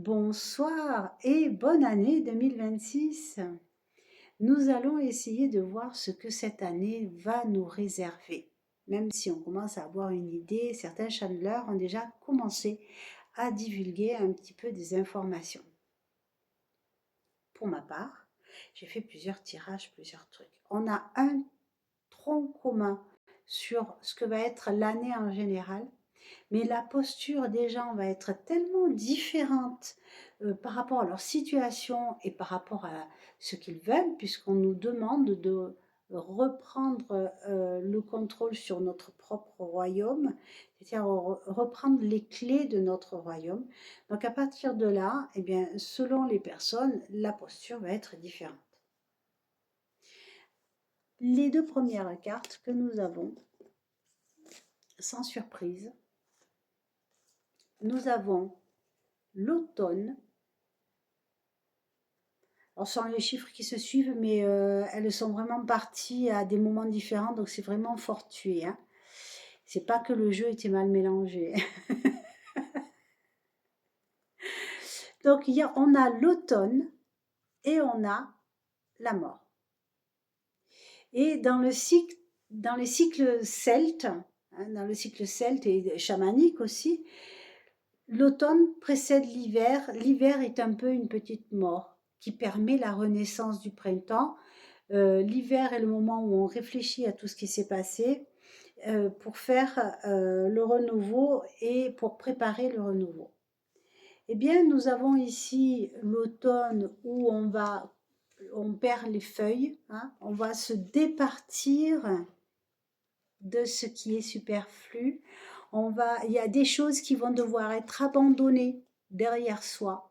Bonsoir et bonne année 2026. Nous allons essayer de voir ce que cette année va nous réserver. Même si on commence à avoir une idée, certains channelers ont déjà commencé à divulguer un petit peu des informations. Pour ma part, j'ai fait plusieurs tirages, plusieurs trucs. On a un tronc commun sur ce que va être l'année en général, mais la posture des gens va être tellement différente par rapport à leur situation et par rapport à ce qu'ils veulent, puisqu'on nous demande de reprendre le contrôle sur notre propre royaume, c'est-à-dire reprendre les clés de notre royaume. Donc à partir de là, eh bien, selon les personnes, la posture va être différente. Les deux premières cartes que nous avons, sans surprise, nous avons l'automne. Alors, ce sont les chiffres qui se suivent, mais elles sont vraiment parties à des moments différents, donc c'est vraiment fortuit, hein. C'est pas que le jeu était mal mélangé. Donc, on a l'automne et on a la mort. Et dans les cycles celtes, hein, dans le cycle celte et chamanique aussi, l'automne précède l'hiver. L'hiver est un peu une petite mort qui permet la renaissance du printemps. L'hiver est le moment où on réfléchit à tout ce qui s'est passé pour faire le renouveau et pour préparer le renouveau. Eh bien, nous avons ici l'automne où on perd les feuilles, hein, on va se départir de ce qui est superflu. Il y a des choses qui vont devoir être abandonnées derrière soi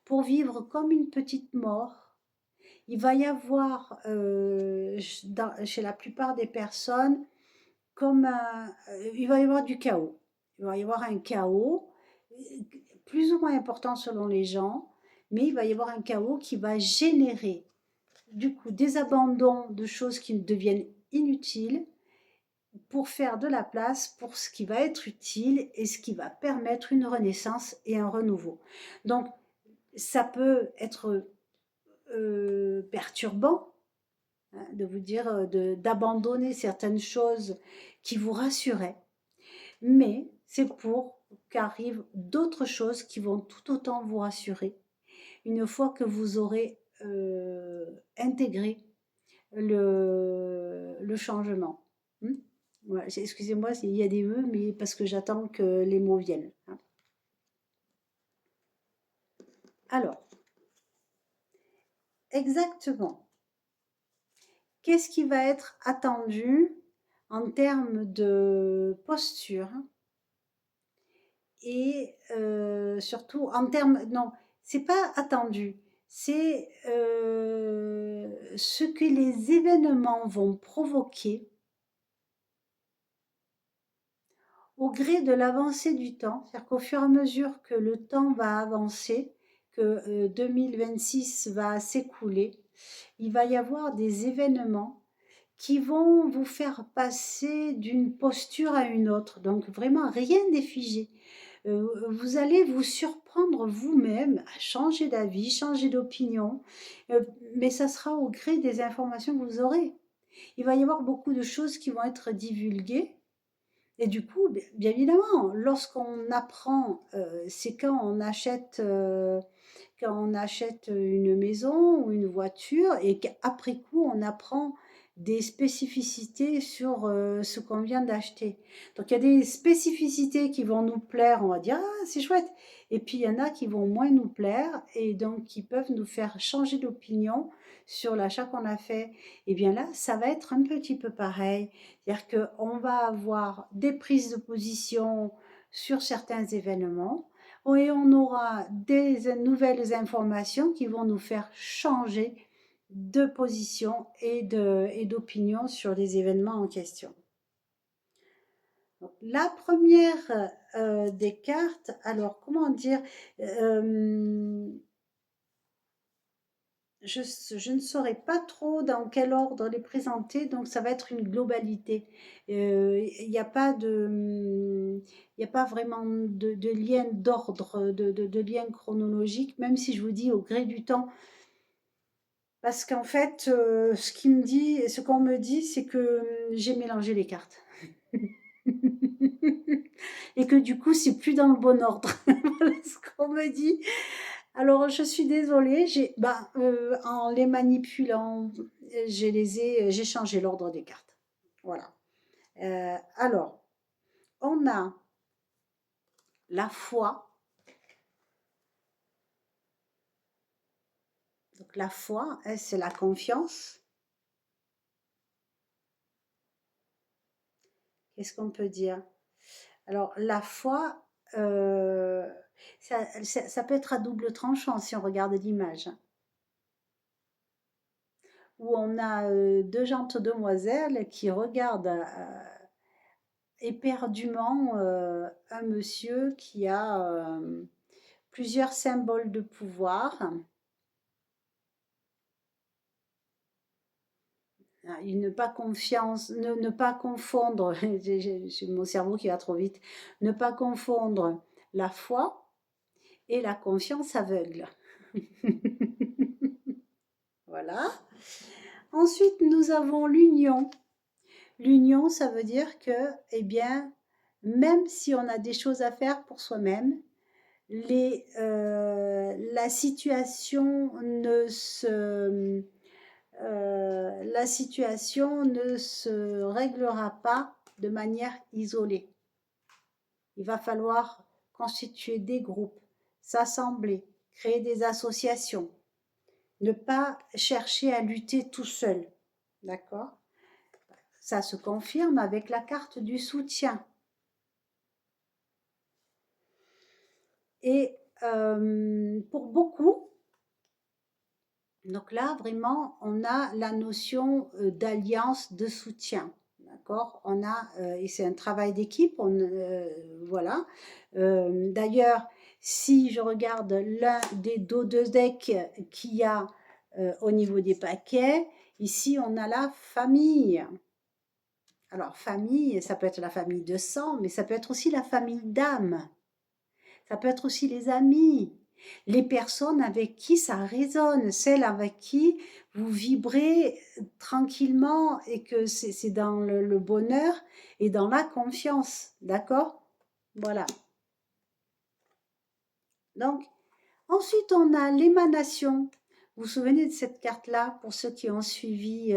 pour vivre comme une petite mort. Il va y avoir chez la plupart des personnes il va y avoir du chaos. Il va y avoir un chaos plus ou moins important selon les gens, mais il va y avoir un chaos qui va générer du coup des abandons de choses qui deviennent inutiles pour faire de la place pour ce qui va être utile et ce qui va permettre une renaissance et un renouveau. Donc ça peut être perturbant, hein, de vous dire d'abandonner certaines choses qui vous rassuraient, mais c'est pour qu'arrivent d'autres choses qui vont tout autant vous rassurer une fois que vous aurez intégré le changement. Hmm. Voilà, excusez-moi s'il y a des E, mais parce que j'attends que les mots viennent, hein. Alors, exactement, qu'est-ce qui va être attendu en termes de posture et surtout en termes, non, c'est pas attendu, c'est ce que les événements vont provoquer au gré de l'avancée du temps. C'est-à-dire qu'au fur et à mesure que le temps va avancer, que 2026 va s'écouler, il va y avoir des événements qui vont vous faire passer d'une posture à une autre. Donc vraiment, rien n'est figé. Vous allez vous surprendre vous-même à changer d'avis, changer d'opinion, mais ça sera au gré des informations que vous aurez. Il va y avoir beaucoup de choses qui vont être divulguées. Et du coup, bien évidemment, lorsqu'on apprend, c'est quand on achète une maison ou une voiture et qu'après coup, on apprend des spécificités sur ce qu'on vient d'acheter. Donc, il y a des spécificités qui vont nous plaire, on va dire, ah, c'est chouette. Et puis, il y en a qui vont moins nous plaire et donc qui peuvent nous faire changer d'opinion sur l'achat qu'on a fait. Et bien là, ça va être un petit peu pareil. C'est-à-dire qu'on va avoir des prises de position sur certains événements et on aura des nouvelles informations qui vont nous faire changer de position et d'opinion sur les événements en question. Donc, la première des cartes, alors comment dire, euh, je ne saurais pas trop dans quel ordre les présenter, donc ça va être une globalité. Il n'y a pas il y a pas vraiment de lien d'ordre, de lien chronologique, même si je vous dis au gré du temps, parce qu'en fait, ce qu'on me dit, c'est que j'ai mélangé les cartes. Et que du coup, c'est plus dans le bon ordre. Voilà ce qu'on me dit. Alors, je suis désolée, en les manipulant, j'ai changé l'ordre des cartes. Voilà. Alors, on a la foi. Donc, la foi, hein, c'est la confiance. Qu'est-ce qu'on peut dire? Alors, la foi, ça peut être à double tranchant si on regarde l'image, hein, où on a deux gentes demoiselles qui regardent éperdument un monsieur qui a plusieurs symboles de pouvoir. Ne pas confiance, ne pas confondre, j'ai mon cerveau qui va trop vite, ne pas confondre la foi et la confiance aveugle. Voilà. Ensuite, nous avons l'union. L'union, ça veut dire que, eh bien, même si on a des choses à faire pour soi-même, la situation la situation ne se réglera pas de manière isolée. Il va falloir constituer des groupes, s'assembler, créer des associations, ne pas chercher à lutter tout seul. D'accord? Ça se confirme avec la carte du soutien. Et pour beaucoup, donc là, vraiment, on a la notion d'alliance, de soutien. D'accord? Et c'est un travail d'équipe, voilà. D'ailleurs, si je regarde l'un des dos de deck qu'il y a au niveau des paquets, ici, on a la famille. Alors, famille, ça peut être la famille de sang, mais ça peut être aussi la famille d'âme. Ça peut être aussi les amis, les personnes avec qui ça résonne, celles avec qui vous vibrez tranquillement et que c'est dans le bonheur et dans la confiance. D'accord? Voilà. Donc, ensuite, on a l'émanation. Vous vous souvenez de cette carte-là pour ceux qui ont suivi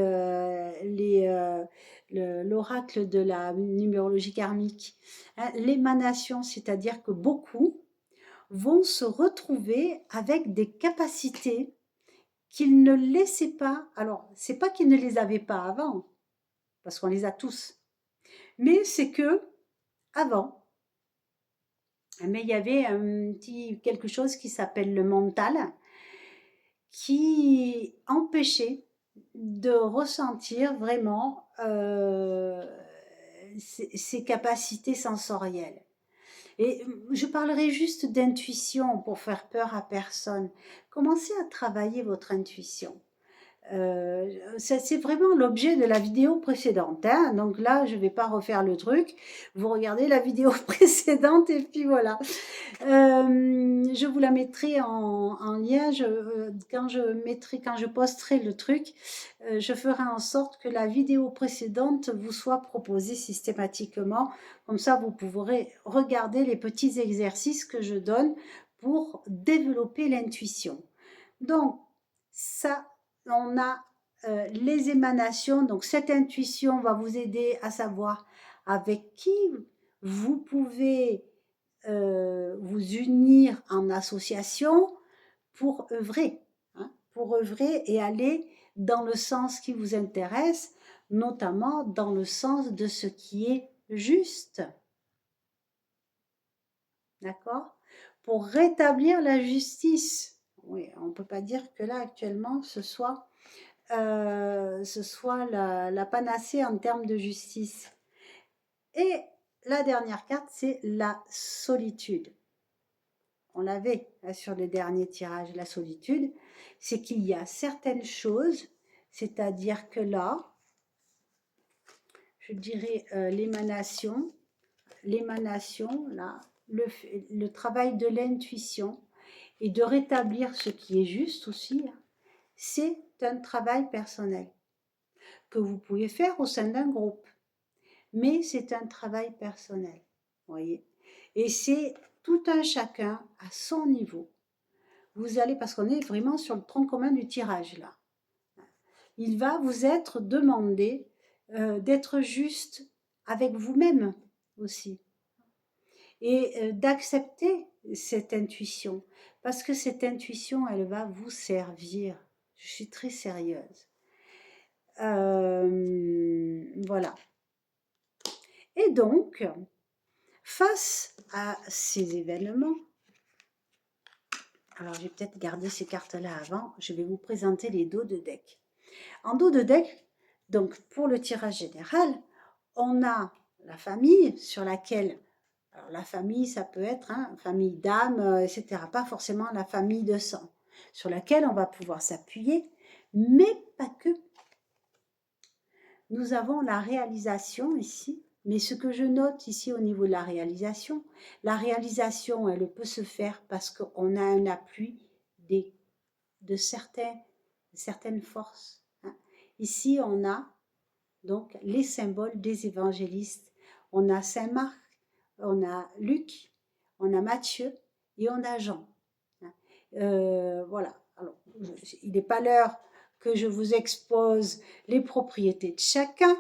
l'oracle de la numérologie karmique, hein, l'émanation, c'est-à-dire que beaucoup vont se retrouver avec des capacités qu'ils ne laissaient pas. Alors, c'est pas qu'ils ne les avaient pas avant, parce qu'on les a tous, mais c'est que avant, mais il y avait un petit quelque chose qui s'appelle le mental, qui empêchait de ressentir vraiment ces capacités sensorielles. Et je parlerai juste d'intuition pour faire peur à personne. Commencez à travailler votre intuition. C'est vraiment l'objet de la vidéo précédente, hein. Donc là, je ne vais pas refaire le truc. Vous regardez la vidéo précédente et puis voilà. Je vous la mettrai en lien. Quand je posterai le truc, je ferai en sorte que la vidéo précédente vous soit proposée systématiquement. Comme ça, vous pourrez regarder les petits exercices que je donne pour développer l'intuition. Donc, ça, on a les émanations. Donc, cette intuition va vous aider à savoir avec qui vous pouvez vous unir en association pour œuvrer, hein, pour œuvrer et aller dans le sens qui vous intéresse, notamment dans le sens de ce qui est juste. D'accord? Pour rétablir la justice. Oui, on ne peut pas dire que là, actuellement, ce soit la panacée en termes de justice. Et la dernière carte, c'est la solitude. on l'avait sur le dernier tirage, la solitude, c'est qu'il y a certaines choses, c'est-à-dire que là, je dirais l'émanation, là, le travail de l'intuition et de rétablir ce qui est juste aussi, hein, c'est un travail personnel que vous pouvez faire au sein d'un groupe, mais c'est un travail personnel, voyez. Et c'est tout un chacun à son niveau. Vous allez, parce qu'on est vraiment sur le tronc commun du tirage là, il va vous être demandé d'être juste avec vous-même aussi et d'accepter cette intuition, parce que cette intuition, elle va vous servir. Je suis très sérieuse. Voilà. Et donc, face à ces événements, alors je vais peut-être garder ces cartes-là avant, je vais vous présenter les dos de deck. En dos de deck, donc pour le tirage général, on a la famille sur laquelle, alors la famille ça peut être famille d'âme, etc. Pas forcément la famille de sang, sur laquelle on va pouvoir s'appuyer, mais pas que. Nous avons la réalisation ici, mais ce que je note ici au niveau de la réalisation, elle peut se faire parce qu'on a un appui de certaines forces. Ici, on a donc les symboles des évangélistes. On a Saint Marc, on a Luc, on a Matthieu et on a Jean. Voilà. Alors, il n'est pas l'heure que je vous expose les propriétés de chacun.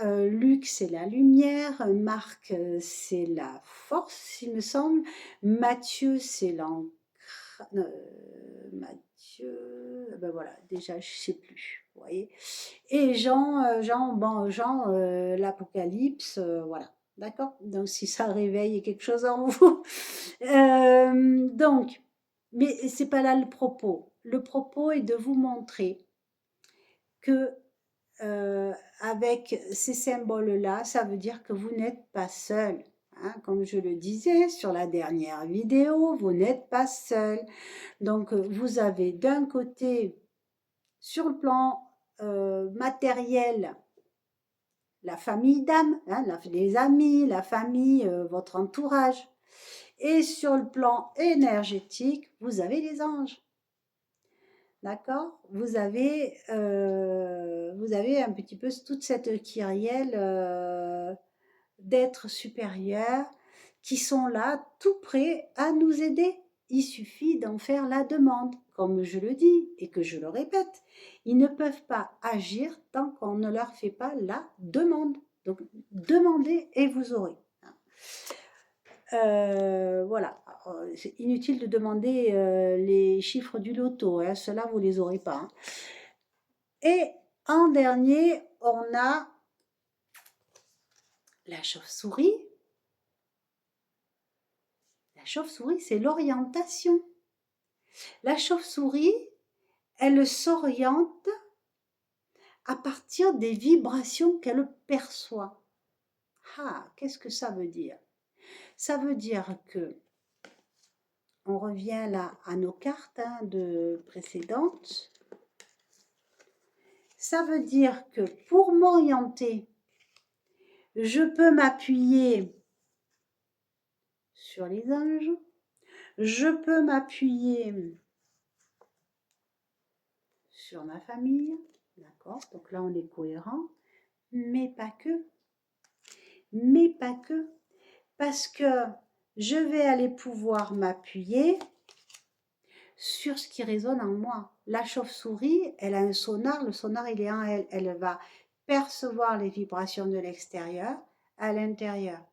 Luc, c'est la lumière. Marc, c'est la force, il me semble. Matthieu, c'est l'ancrage. Matthieu, ben voilà, déjà, je ne sais plus. Vous voyez. Et Jean, l'Apocalypse, voilà. D'accord. Donc, si ça réveille quelque chose en vous. Donc, mais c'est pas là le propos. Le propos est de vous montrer que avec ces symboles-là, ça veut dire que vous n'êtes pas seul. Comme je le disais sur la dernière vidéo, vous n'êtes pas seul. Donc, vous avez d'un côté, sur le plan matériel, la famille d'âme, les amis, la famille, votre entourage. Et sur le plan énergétique, vous avez les anges. D'accord, vous avez un petit peu toute cette kyrielle d'êtres supérieurs qui sont là, tout prêts à nous aider. Il suffit d'en faire la demande, comme je le dis et que je le répète. Ils ne peuvent pas agir tant qu'on ne leur fait pas la demande. Donc, demandez et vous aurez. Voilà, c'est inutile de demander les chiffres du loto, ceux-là vous les aurez pas. Et en dernier, on a la chauve-souris. La chauve-souris, c'est l'orientation. La chauve-souris, elle s'oriente à partir des vibrations qu'elle perçoit. Qu'est-ce que ça veut dire? Ça veut dire que, on revient là à nos cartes de précédentes, ça veut dire que pour m'orienter, je peux m'appuyer sur les anges, je peux m'appuyer sur ma famille, d'accord? Donc là, on est cohérent, mais pas que. Mais pas que. Parce que je vais aller pouvoir m'appuyer sur ce qui résonne en moi. La chauve-souris, elle a un sonar, le sonar il est en elle, elle va percevoir les vibrations de l'extérieur à l'intérieur.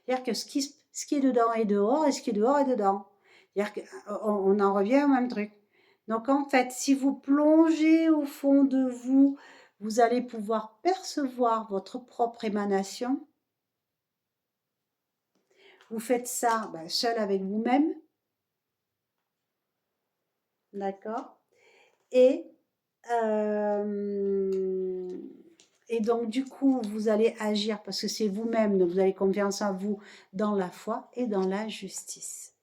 C'est-à-dire que ce qui est dedans est dehors et ce qui est dehors est dedans. C'est-à-dire qu'on en revient au même truc. Donc en fait, si vous plongez au fond de vous, vous allez pouvoir percevoir votre propre émanation. Vous faites ça seul avec vous-même. D'accord? Et donc, du coup, vous allez agir parce que c'est vous-même, donc vous avez confiance en vous dans la foi et dans la justice.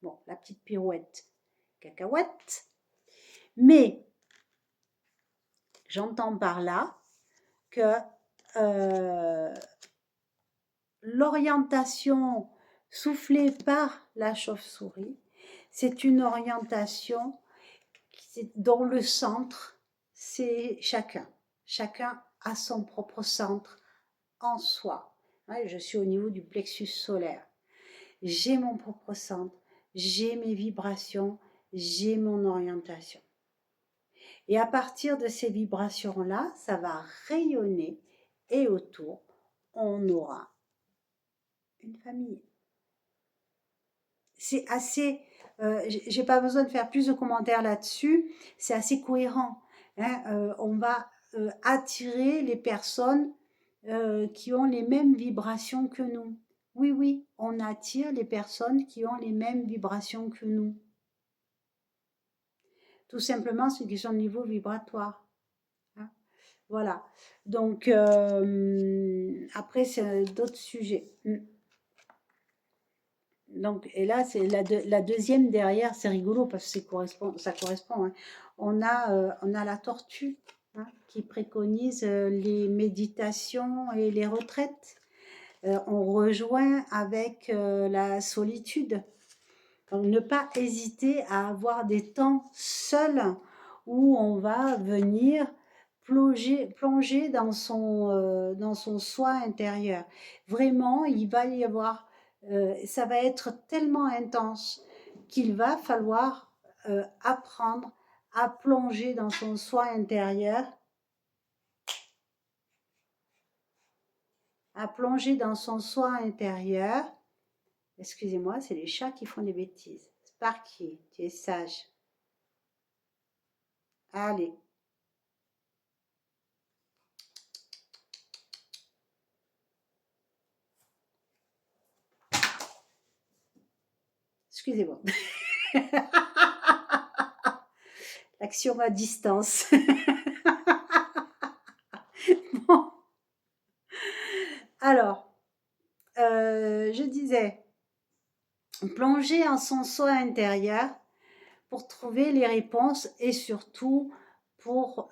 Bon, la petite pirouette, cacahuète. Mais j'entends par là que l'orientation soufflée par la chauve-souris, c'est une orientation dont le centre, c'est chacun. Chacun a son propre centre en soi. Ouais, je suis au niveau du plexus solaire. J'ai mon propre centre, j'ai mes vibrations, j'ai mon orientation. Et à partir de ces vibrations-là, ça va rayonner et autour, on aura une famille. C'est assez, j'ai pas besoin de faire plus de commentaires là-dessus, c'est assez cohérent. Hein, on va attirer les personnes qui ont les mêmes vibrations que nous. Oui, oui, on attire les personnes qui ont les mêmes vibrations que nous. Tout simplement, c'est une question de niveau vibratoire. Hein. Voilà. Donc, après, c'est d'autres sujets. Donc, et là, c'est la deuxième derrière, c'est rigolo parce que ça correspond. Hein. On a la tortue hein, qui préconise les méditations et les retraites. On rejoint avec la solitude. Donc, ne pas hésiter à avoir des temps seuls où on va venir plonger dans son soi intérieur. Vraiment, il va y avoir, ça va être tellement intense qu'il va falloir apprendre à plonger dans son soi intérieur, à plonger dans son soi intérieur. Excusez-moi, c'est les chats qui font des bêtises. Sparky, tu es sage. Allez. Excusez-moi. L'action à distance. Bon. Alors, je disais, plonger en son soi intérieur pour trouver les réponses et surtout pour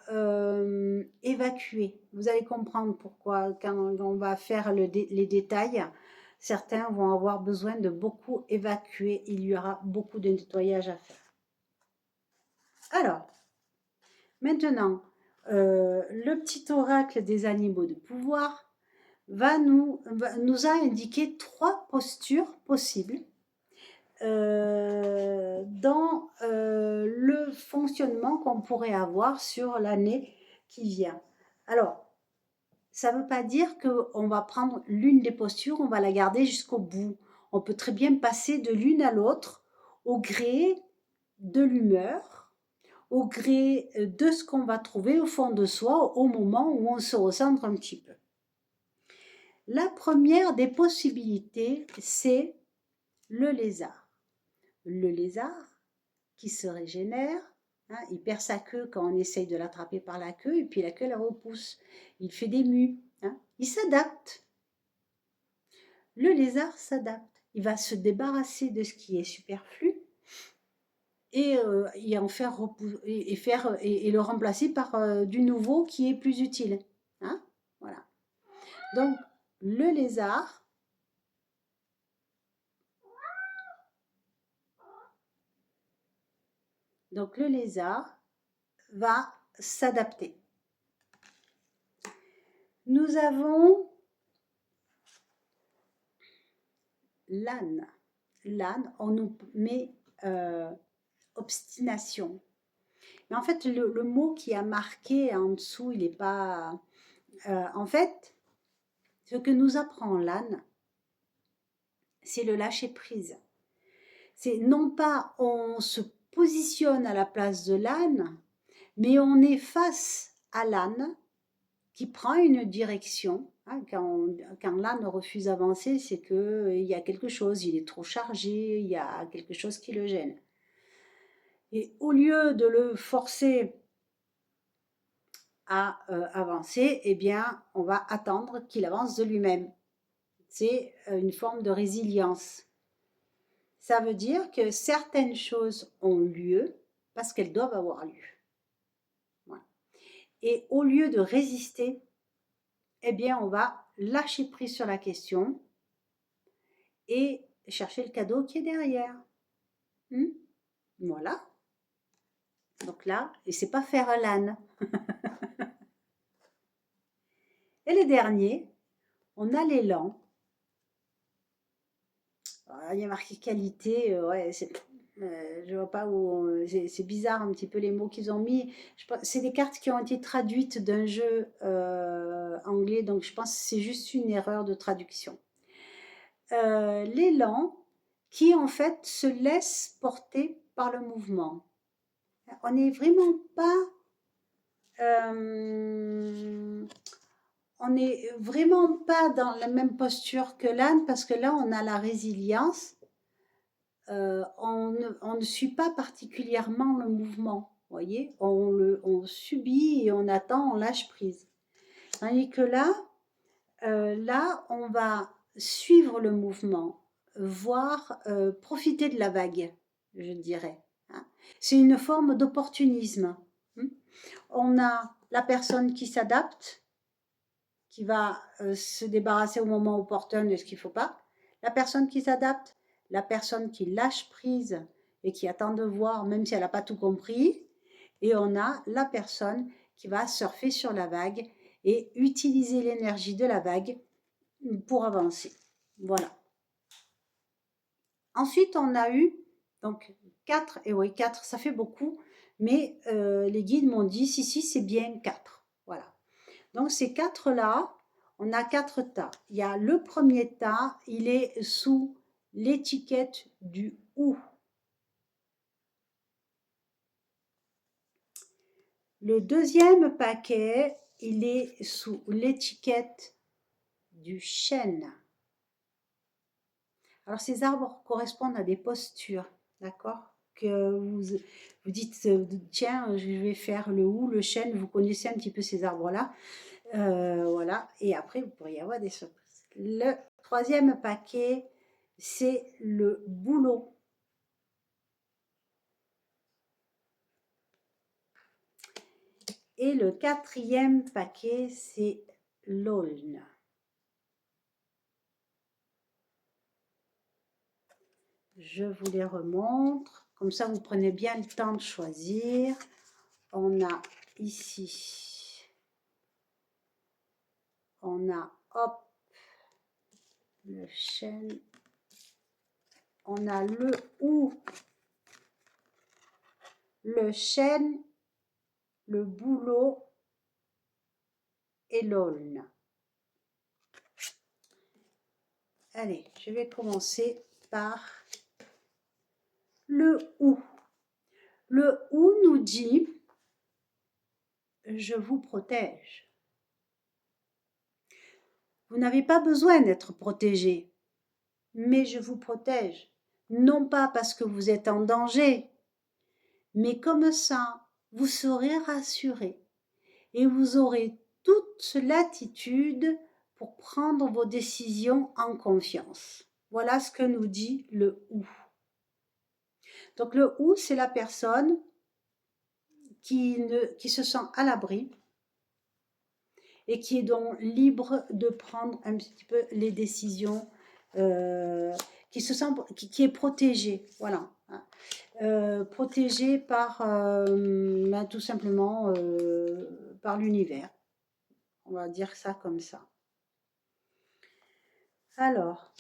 évacuer. Vous allez comprendre pourquoi quand on va faire les détails, certains vont avoir besoin de beaucoup évacuer. Il y aura beaucoup de nettoyage à faire. Alors, maintenant, le petit oracle des animaux de pouvoir nous a indiqué 3 postures possibles dans le fonctionnement qu'on pourrait avoir sur l'année qui vient. Alors, ça ne veut pas dire qu'on va prendre l'une des postures, on va la garder jusqu'au bout. On peut très bien passer de l'une à l'autre au gré de l'humeur, au gré de ce qu'on va trouver au fond de soi au moment où on se recentre un petit peu. La première des possibilités, c'est le lézard. Le lézard qui se régénère, hein, il perd sa queue quand on essaye de l'attraper par la queue et puis la queue la repousse. Il fait des mues, hein, il s'adapte. Le lézard s'adapte. Il va se débarrasser de ce qui est superflu et en faire et le remplacer par du nouveau qui est plus utile. Hein, voilà. Donc le lézard va s'adapter. Nous avons l'âne. L'âne, on nous met obstination. Mais en fait, le mot qui a marqué en dessous, il n'est pas... en fait, ce que nous apprend l'âne, c'est le lâcher-prise. C'est non pas on se positionne à la place de l'âne, mais on est face à l'âne qui prend une direction. Hein, quand l'âne refuse d'avancer, c'est qu'il y a quelque chose, il est trop chargé, il y a quelque chose qui le gêne. Et au lieu de le forcer à avancer, eh bien, on va attendre qu'il avance de lui-même. C'est une forme de résilience. Ça veut dire que certaines choses ont lieu parce qu'elles doivent avoir lieu. Voilà. Et au lieu de résister, eh bien, on va lâcher prise sur la question et chercher le cadeau qui est derrière. Voilà. Donc là, et c'est pas faire un l'âne. Et le dernier, on a l'élan. Il y a marqué qualité, ouais, je vois pas où, c'est bizarre un petit peu les mots qu'ils ont mis. C'est des cartes qui ont été traduites d'un jeu anglais, donc je pense que c'est juste une erreur de traduction. L'élan qui en fait se laisse porter par le mouvement. On n'est vraiment pas on n'est vraiment pas dans la même posture que l'âne parce que là on a la résilience. On ne suit pas particulièrement le mouvement, voyez, on subit et on attend, on lâche prise. Tandis que là, on va suivre le mouvement, voire profiter de la vague, je dirais. Hein. C'est une forme d'opportunisme. On a la personne qui s'adapte, qui va se débarrasser au moment opportun de ce qu'il ne faut pas. La personne qui s'adapte, la personne qui lâche prise et qui attend de voir, même si elle n'a pas tout compris. Et on a la personne qui va surfer sur la vague et utiliser l'énergie de la vague pour avancer. Voilà. Ensuite, on a eu donc 4, et oui, 4, ça fait beaucoup, mais les guides m'ont dit, si, c'est bien 4. Voilà. Donc ces 4-là, on a 4 tas. Il y a le premier tas, il est sous l'étiquette du ou. Le deuxième paquet, il est sous l'étiquette du chêne. Alors ces arbres correspondent à des postures, d'accord? Que vous dites, tiens, je vais faire le ou, le chêne, vous connaissez un petit peu ces arbres-là. Voilà, et après, vous pourriez avoir des surprises. Le troisième paquet, c'est le boulot. Et le quatrième paquet, c'est l'aulne. Je vous les remontre. Comme ça, vous prenez bien le temps de choisir. On a ici, on a, hop, le chêne. On a le ou, le chêne, le boulot et l'aulne. Allez, je vais commencer par le ou. Le ou nous dit « je vous protège ». Vous n'avez pas besoin d'être protégé, mais je vous protège. Non pas parce que vous êtes en danger, mais comme ça, vous serez rassuré et vous aurez toute latitude pour prendre vos décisions en confiance. Voilà ce que nous dit le ou. Donc le ou, c'est la personne qui se sent à l'abri et qui est donc libre de prendre un petit peu les décisions, qui se sent, qui est protégée, voilà, protégée par, tout simplement, par l'univers. On va dire ça comme ça. Alors,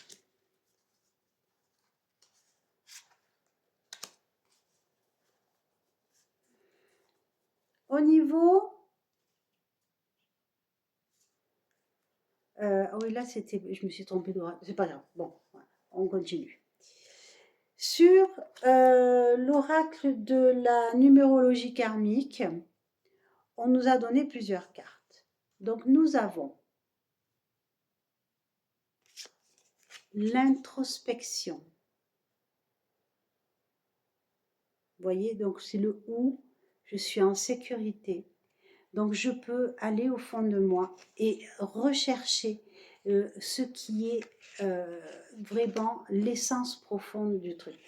au niveau, oui là c'était, je me suis trompée de, c'est pas grave, bon, voilà, on continue. Sur l'oracle de la numérologie karmique, on nous a donné plusieurs cartes. Donc nous avons l'introspection. Vous voyez, donc c'est le où, je suis en sécurité. Donc je peux aller au fond de moi et rechercher ce qui est vraiment l'essence profonde du truc.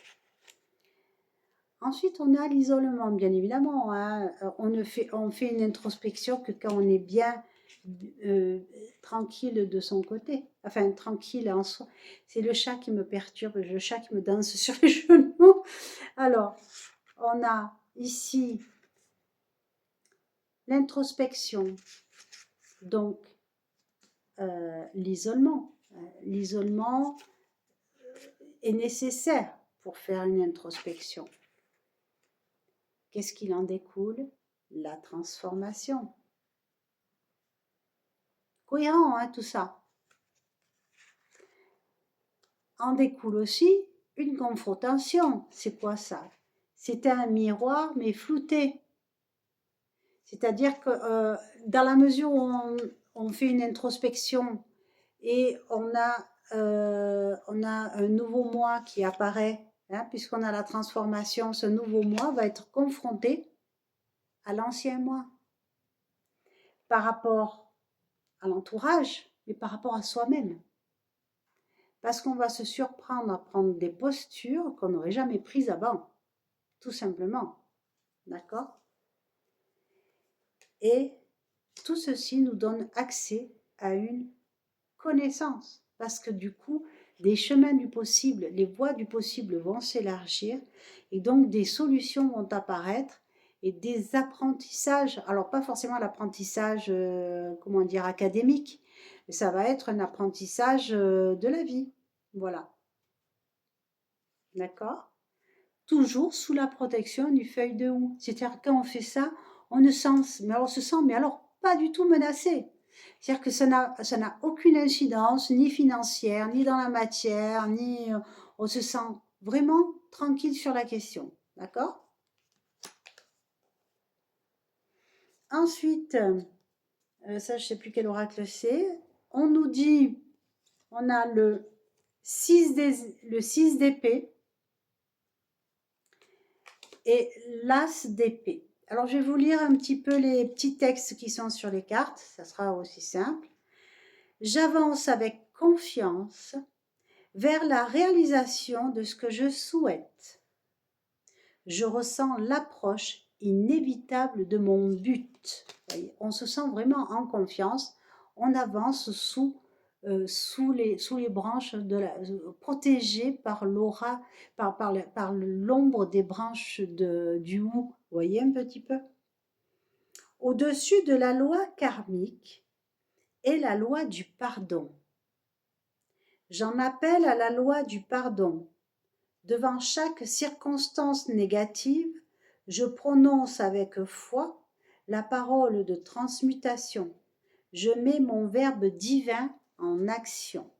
Ensuite, on a l'isolement, bien évidemment. Hein. On fait une introspection que quand on est bien tranquille de son côté, enfin tranquille en soi. C'est le chat qui me perturbe, le chat qui me danse sur les genoux. Alors, on a ici l'introspection, donc l'isolement. L'isolement est nécessaire pour faire une introspection. Qu'est-ce qu'il en découle? La transformation. Cohérent, hein, tout ça. En découle aussi une confrontation. C'est quoi ça? C'est un miroir, mais flouté. C'est-à-dire que dans la mesure où on fait une introspection et on a un nouveau moi qui apparaît, hein, puisqu'on a la transformation, ce nouveau moi va être confronté à l'ancien moi par rapport à l'entourage, mais par rapport à soi-même. Parce qu'on va se surprendre à prendre des postures qu'on n'aurait jamais prises avant, tout simplement. D'accord? Et tout ceci nous donne accès à une connaissance. Parce que du coup, des chemins du possible, les voies du possible vont s'élargir et donc des solutions vont apparaître et des apprentissages, alors pas forcément l'apprentissage, comment dire, académique, mais ça va être un apprentissage de la vie. Voilà. D'accord? Toujours sous la protection du feuille de houx. C'est-à-dire quand on fait ça, on ne sent, mais alors on se sent, mais alors pas du tout menacé. C'est-à-dire que ça n'a aucune incidence, ni financière, ni dans la matière, ni on se sent vraiment tranquille sur la question. D'accord? Ensuite, ça je ne sais plus quel oracle c'est. On nous dit, on a le 6 d'épée et l'as d'épée. Alors, je vais vous lire un petit peu les petits textes qui sont sur les cartes, ça sera aussi simple. J'avance avec confiance vers la réalisation de ce que je souhaite. Je ressens l'approche inévitable de mon but. On se sent vraiment en confiance, on avance sous les branches protégées par l'aura, par l'ombre des branches du hou. Vous voyez un petit peu? Au-dessus de la loi karmique est la loi du pardon. J'en appelle à la loi du pardon. Devant chaque circonstance négative, je prononce avec foi la parole de transmutation. Je mets mon verbe divin en action.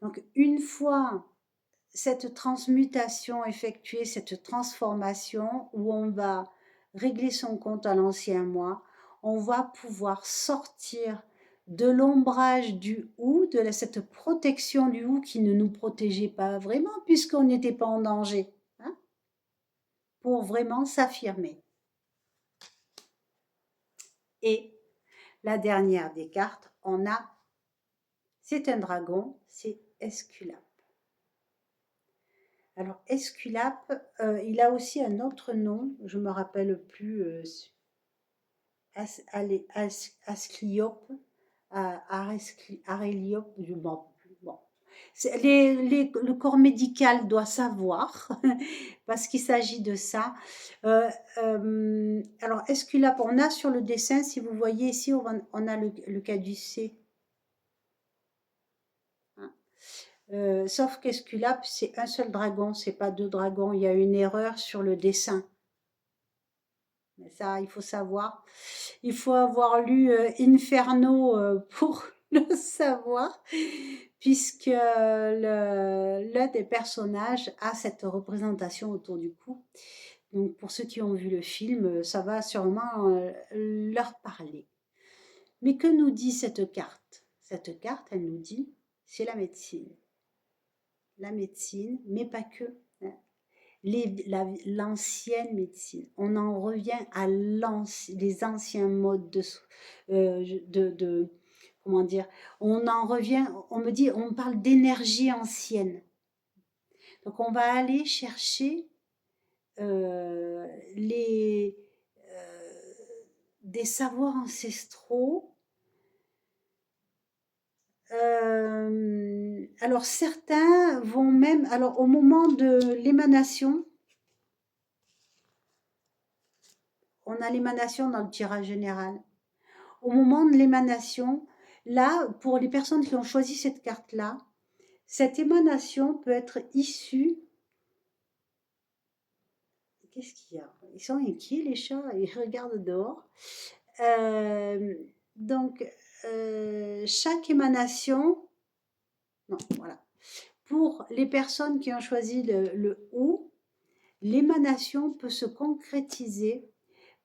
Donc, une fois cette transmutation effectuée, cette transformation où on va régler son compte à l'ancien moi, on va pouvoir sortir de l'ombrage du hou, de cette protection du hou qui ne nous protégeait pas vraiment puisqu'on n'était pas en danger, hein, pour vraiment s'affirmer. Et la dernière des cartes, c'est un dragon, c'est Esculape. Alors, Esculape, il a aussi un autre nom, je ne me rappelle plus, Ascliope, Aréliope, bon. Le corps médical doit savoir, parce qu'il s'agit de ça. Alors, Esculape, on a sur le dessin, si vous voyez ici, on a le caducée. Sauf qu'Esculape, c'est un seul dragon, c'est pas deux dragons. Il y a une erreur sur le dessin. Mais ça, il faut savoir. Il faut avoir lu Inferno pour le savoir, puisque l'un des personnages a cette représentation autour du cou. Donc, pour ceux qui ont vu le film, ça va sûrement leur parler. Mais que nous dit cette carte? Cette carte, elle nous dit, c'est la médecine. La médecine, mais pas que. Hein. L'ancienne médecine. On en revient à les anciens modes comment dire, on en revient, on me dit, on parle d'énergie ancienne. Donc on va aller chercher les, des savoirs ancestraux. Alors certains vont même, alors au moment de l'émanation, on a l'émanation dans le tirage général. Au moment de l'émanation, là, pour les personnes qui ont choisi cette carte-là, cette émanation peut être issue. Qu'est-ce qu'il y a? Ils sont inquiets, les chats, ils regardent dehors. Euh, donc, chaque émanation, non, voilà. Pour les personnes qui ont choisi le ou, l'émanation peut se concrétiser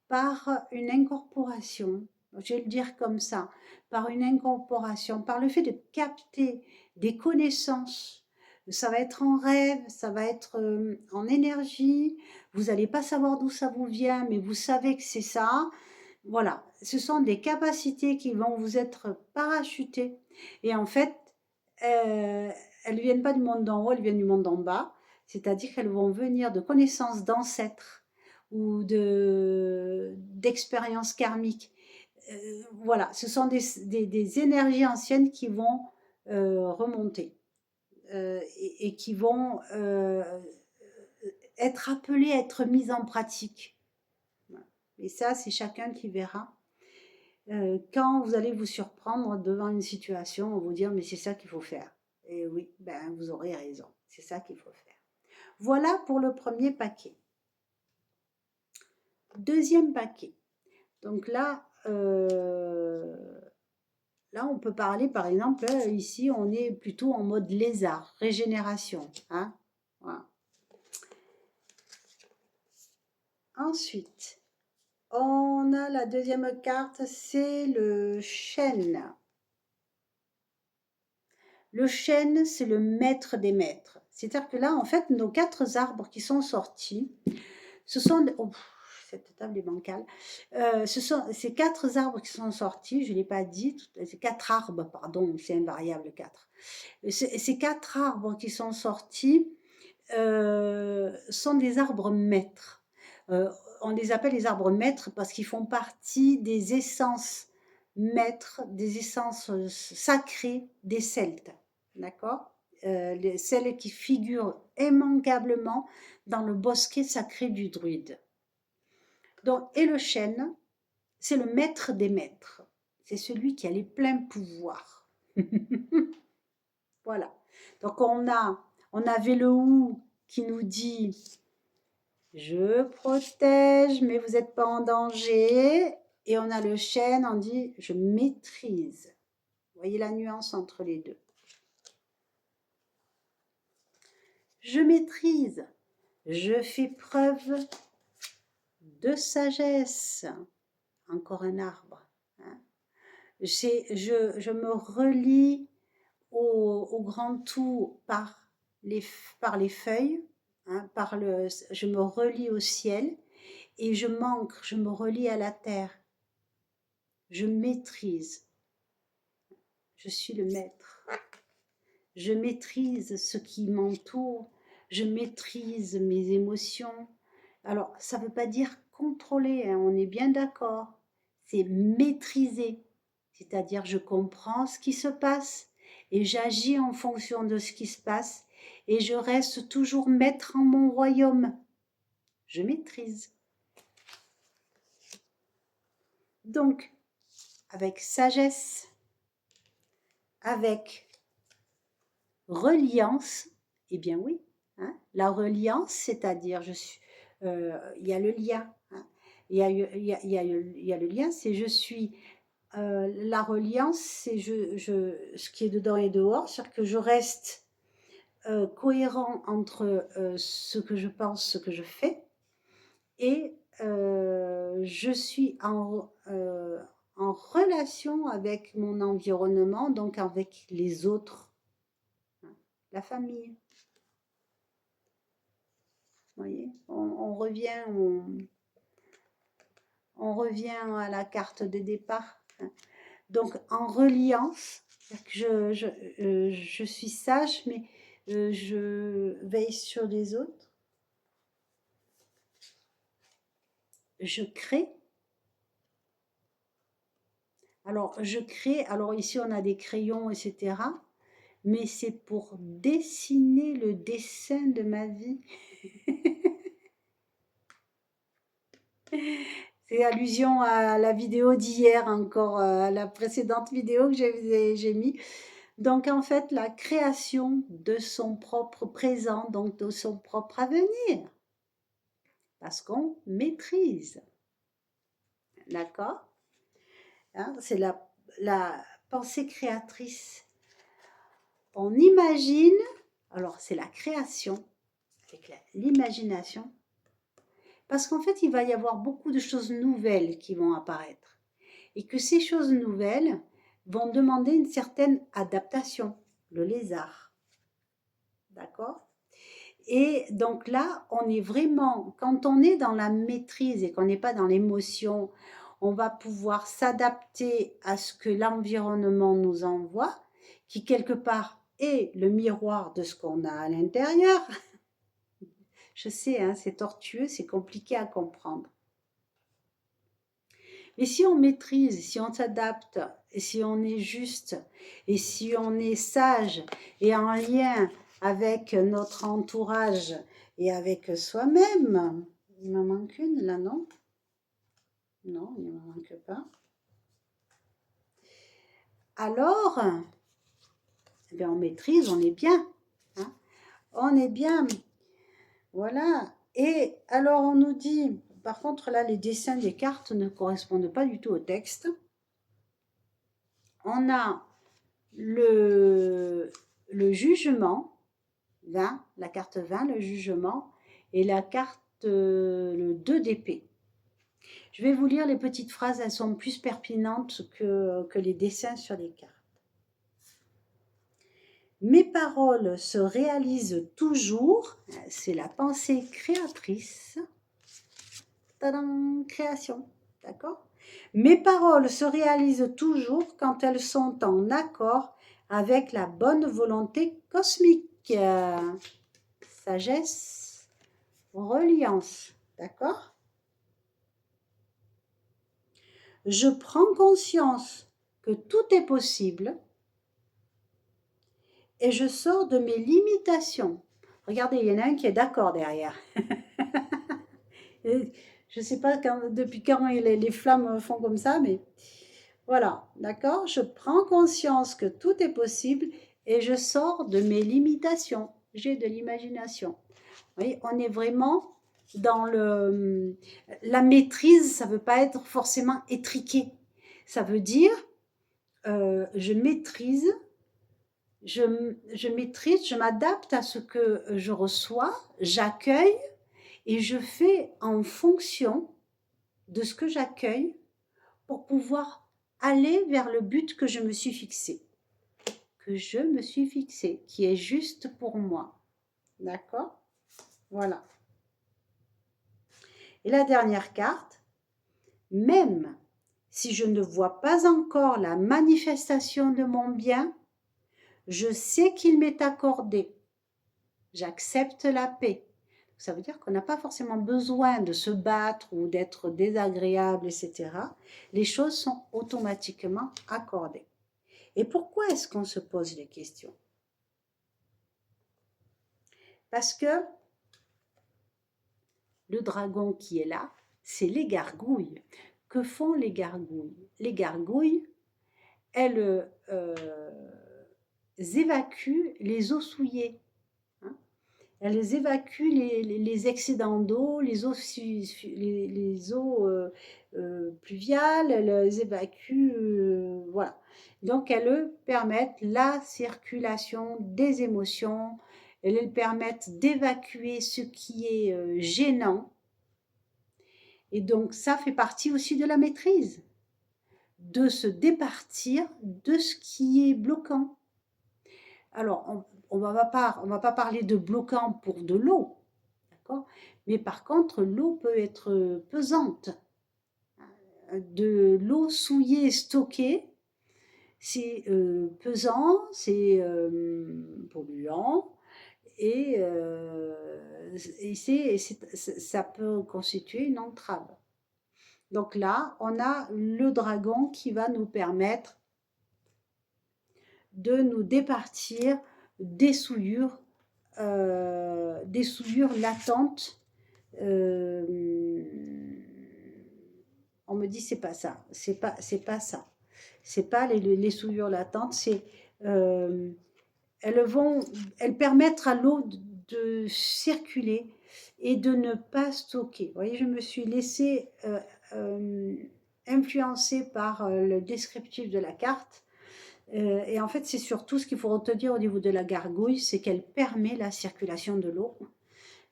par une incorporation, je vais le dire comme ça, par une incorporation, par le fait de capter des connaissances. Ça va être en rêve, ça va être en énergie, vous n'allez pas savoir d'où ça vous vient, mais vous savez que c'est ça. Voilà, ce sont des capacités qui vont vous être parachutées. Et en fait, elles ne viennent pas du monde d'en haut, elles viennent du monde d'en bas. C'est-à-dire qu'elles vont venir de connaissances d'ancêtres ou d'expériences karmiques. Voilà, ce sont des énergies anciennes qui vont remonter et qui vont être appelées à être mises en pratique. Voilà. Et ça, c'est chacun qui verra. Quand vous allez vous surprendre devant une situation, vous dire mais c'est ça qu'il faut faire. Et oui, ben vous aurez raison, c'est ça qu'il faut faire. Voilà pour le premier paquet. Deuxième paquet. Donc là, là on peut parler par exemple, ici on est plutôt en mode lézard, régénération. Hein, voilà. Ensuite, on a la deuxième carte, c'est le chêne. Le chêne, c'est le maître des maîtres. C'est-à-dire que là, en fait, nos 4 arbres qui sont sortis, ce sont... Oh, cette table est bancale. Ce sont ces 4 arbres qui sont sortis, je ne l'ai pas dit, ces 4 arbres, pardon, c'est invariable 4. Ces 4 arbres qui sont sortis sont des arbres maîtres. On les appelle les arbres maîtres parce qu'ils font partie des essences maîtres, des essences sacrées des Celtes. D'accord? Celles qui figurent immanquablement dans le bosquet sacré du druide. Donc, et le chêne, c'est le maître des maîtres. C'est celui qui a les pleins pouvoirs. Voilà. Donc, on avait le ou qui nous dit je protège, mais vous n'êtes pas en danger. Et on a le chêne, on dit je maîtrise. Vous voyez la nuance entre les deux. Je maîtrise. Je fais preuve de sagesse. Encore un arbre. Hein. Je me relie au grand tout par les feuilles. Hein, je me relie au ciel et je me relie à la terre. Je maîtrise. Je suis le maître. Je maîtrise ce qui m'entoure. Je maîtrise mes émotions. Alors, ça ne veut pas dire contrôler, hein, on est bien d'accord. C'est maîtriser. C'est-à-dire, je comprends ce qui se passe et j'agis en fonction de ce qui se passe et je reste toujours maître en mon royaume. Je maîtrise. Donc, avec sagesse, avec reliance, eh bien oui, hein, la reliance, c'est-à-dire, il y a le lien, hein, il y a le lien, c'est je suis, la reliance, c'est ce qui est dedans et dehors, c'est-à-dire que je reste cohérent entre ce que je pense, ce que je fais, et je suis en relation avec mon environnement, donc avec les autres, hein, la famille. Vous voyez, on revient à la carte de départ. Hein. Donc, en reliant, je suis sage, mais je veille sur les autres. Je crée. Alors, je crée. Alors, ici, on a des crayons, etc. Mais c'est pour dessiner le dessin de ma vie. C'est allusion à la vidéo d'hier encore, à la précédente vidéo que j'ai mis. Donc en fait, la création de son propre présent, donc de son propre avenir, parce qu'on maîtrise. D'accord? Hein, c'est la pensée créatrice. On imagine, alors c'est la création, avec l'imagination, parce qu'en fait, il va y avoir beaucoup de choses nouvelles qui vont apparaître. Et que ces choses nouvelles vont demander une certaine adaptation. Le lézard. D'accord? Et donc là, on est vraiment, quand on est dans la maîtrise et qu'on n'est pas dans l'émotion, on va pouvoir s'adapter à ce que l'environnement nous envoie, qui quelque part est le miroir de ce qu'on a à l'intérieur. Je sais, hein, c'est tortueux, c'est compliqué à comprendre. Mais si on maîtrise, si on s'adapte, et si on est juste, et si on est sage et en lien avec notre entourage et avec soi-même, il m'en manque une là, non? Non, il ne m'en manque pas. Alors, eh bien, on maîtrise, on est bien. Hein, on est bien. Voilà. Et alors, on nous dit, par contre, là, les dessins des cartes ne correspondent pas du tout au texte. On a le jugement, 20, la carte 20, le jugement, et la carte le 2 d'épée. Je vais vous lire les petites phrases, elles sont plus pertinentes que les dessins sur les cartes. Mes paroles se réalisent toujours, c'est la pensée créatrice. Tadam, création, d'accord? Mes paroles se réalisent toujours quand elles sont en accord avec la bonne volonté cosmique. Sagesse, reliance, d'accord? Je prends conscience que tout est possible et je sors de mes limitations. Regardez, il y en a un qui est d'accord derrière. Je ne sais pas depuis quand les flammes font comme ça, mais voilà, d'accord? Je prends conscience que tout est possible et je sors de mes limitations. J'ai de l'imagination. Vous voyez, on est vraiment dans la maîtrise, ça ne veut pas être forcément étriqué. Ça veut dire, je maîtrise, je m'adapte à ce que je reçois, j'accueille et je fais en fonction de ce que j'accueille pour pouvoir aller vers le but que je me suis fixé. Qui est juste pour moi. D'accord? Voilà. Et la dernière carte, même si je ne vois pas encore la manifestation de mon bien, je sais qu'il m'est accordé. J'accepte la paix. Ça veut dire qu'on n'a pas forcément besoin de se battre ou d'être désagréable, etc. Les choses sont automatiquement accordées. Et pourquoi est-ce qu'on se pose les questions? Parce que le dragon qui est là, c'est les gargouilles. Que font les gargouilles? Les gargouilles, elles évacuent les eaux souillées. Hein, elles évacuent les excédents d'eau, les eaux pluviales, elles évacuent, voilà. Donc elles permettent la circulation des émotions, elles permettent d'évacuer ce qui est gênant. Et donc ça fait partie aussi de la maîtrise, de se départir de ce qui est bloquant. Alors, on va pas parler de bloquant pour de l'eau, d'accord? Mais par contre, l'eau peut être pesante. De l'eau souillée stockée, c'est pesant, c'est polluant, et, ça peut constituer une entrave. Donc là, on a le dragon qui va nous permettre de nous départir des souillures latentes. Euh, on me dit c'est pas ça, c'est pas ça, c'est pas les souillures latentes, c'est elles vont, elles permettent à l'eau de circuler et de ne pas stocker. Vous voyez, je me suis laissée influencer par le descriptif de la carte. Et en fait, c'est surtout ce qu'il faut retenir au niveau de la gargouille, c'est qu'elle permet la circulation de l'eau.